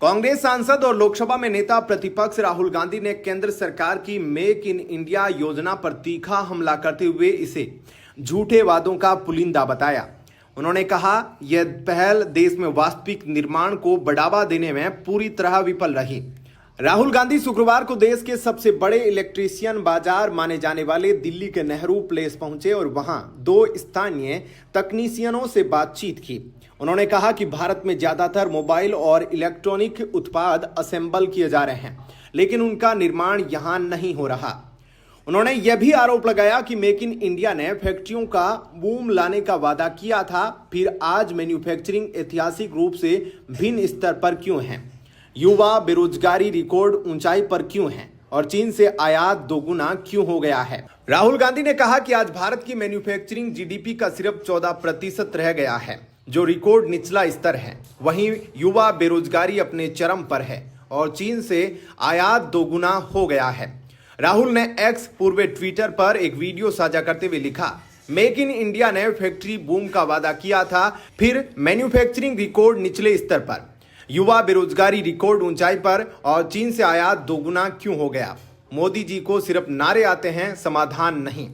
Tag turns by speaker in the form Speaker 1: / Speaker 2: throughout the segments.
Speaker 1: कांग्रेस सांसद और लोकसभा में नेता प्रतिपक्ष राहुल गांधी ने केंद्र सरकार की मेक इन इंडिया योजना पर तीखा हमला करते हुए इसे झूठे वादों का पुलिंदा बताया। उन्होंने कहा, यह पहल देश में वास्तविक निर्माण को बढ़ावा देने में पूरी तरह विफल रही। राहुल गांधी शुक्रवार को देश के सबसे बड़े इलेक्ट्रीशियन बाजार माने जाने वाले दिल्ली के नेहरू प्लेस पहुंचे और वहां दो स्थानीय तकनीशियनों से बातचीत की। उन्होंने कहा कि भारत में ज्यादातर मोबाइल और इलेक्ट्रॉनिक उत्पाद असेंबल किए जा रहे हैं, लेकिन उनका निर्माण यहां नहीं हो रहा। उन्होंने यह भी आरोप लगाया कि मेक इन इंडिया ने फैक्ट्रियों का बूम लाने का वादा किया था, फिर आज मैन्युफैक्चरिंग ऐतिहासिक रूप से भिन्न स्तर पर क्यों है, युवा बेरोजगारी रिकॉर्ड ऊंचाई पर क्यों है और चीन से आयात दोगुना क्यों हो गया है। राहुल गांधी ने कहा कि आज भारत की मैन्युफैक्चरिंग जीडीपी का सिर्फ 14% रह गया है, जो रिकॉर्ड निचला स्तर है। वहीं युवा बेरोजगारी अपने चरम पर है और चीन से आयात दोगुना हो गया है। राहुल ने एक्स पूर्व ट्विटर पर एक वीडियो साझा करते हुए लिखा, मेक इन इंडिया ने फैक्ट्री बूम का वादा किया था, फिर मैन्युफैक्चरिंग रिकॉर्ड निचले स्तर पर, युवा बेरोजगारी रिकॉर्ड ऊंचाई पर और चीन से आयात दोगुना क्यों हो गया। मोदी जी को सिर्फ नारे आते हैं, समाधान नहीं।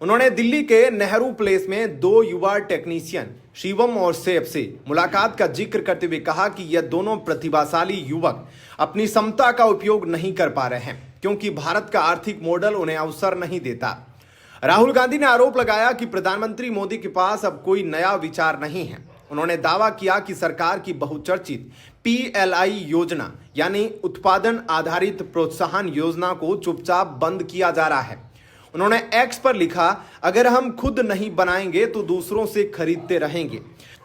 Speaker 1: उन्होंने दिल्ली के नेहरू प्लेस में दो युवा टेक्नीशियन शिवम और सैफ से मुलाकात का जिक्र करते हुए कहा कि यह दोनों प्रतिभाशाली युवक अपनी क्षमता का उपयोग नहीं कर पा रहे हैं, क्योंकि भारत का आर्थिक मॉडल उन्हें अवसर नहीं देता। राहुल गांधी ने आरोप लगाया कि प्रधानमंत्री मोदी के पास अब कोई नया विचार नहीं है। उन्होंने दावा किया कि सरकार की बहुचर्चित PLI योजना यानी उत्पादन आधारित प्रोत्साहन योजना को चुपचाप बंद किया जा रहा है। उन्होंने एक्स पर लिखा, अगर हम खुद नहीं बनाएंगे तो दूसरों से खरीदते रहेंगे।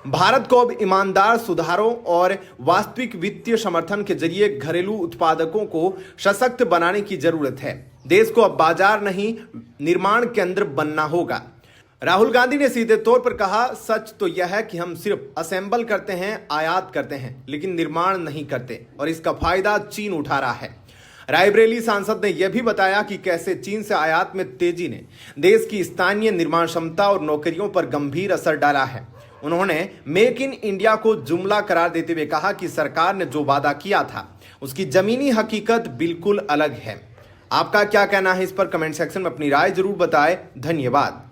Speaker 1: भारत को अब ईमानदार सुधारों और वास्तविक वित्तीय समर्थन के जरिए घरेलू उत्पादकों को सशक्त बनाने की जरूरत है। देश को अब बाजार नहीं, निर्माण केंद्र बनना होगा। राहुल गांधी ने सीधे तौर पर कहा, सच तो यह है कि हम सिर्फ असेंबल करते हैं, आयात करते हैं, लेकिन निर्माण नहीं करते और इसका फायदा चीन उठा रहा है। रायबरेली सांसद ने यह भी बताया कि कैसे चीन से आयात में तेजी ने देश की स्थानीय निर्माण क्षमता और नौकरियों पर गंभीर असर डाला है। उन्होंने मेक इन इंडिया को जुमला करार देते हुए कहा कि सरकार ने जो वादा किया था उसकी जमीनी हकीकत बिल्कुल अलग है। आपका क्या कहना है इस पर कमेंट सेक्शन में अपनी राय जरूर बताएं। धन्यवाद।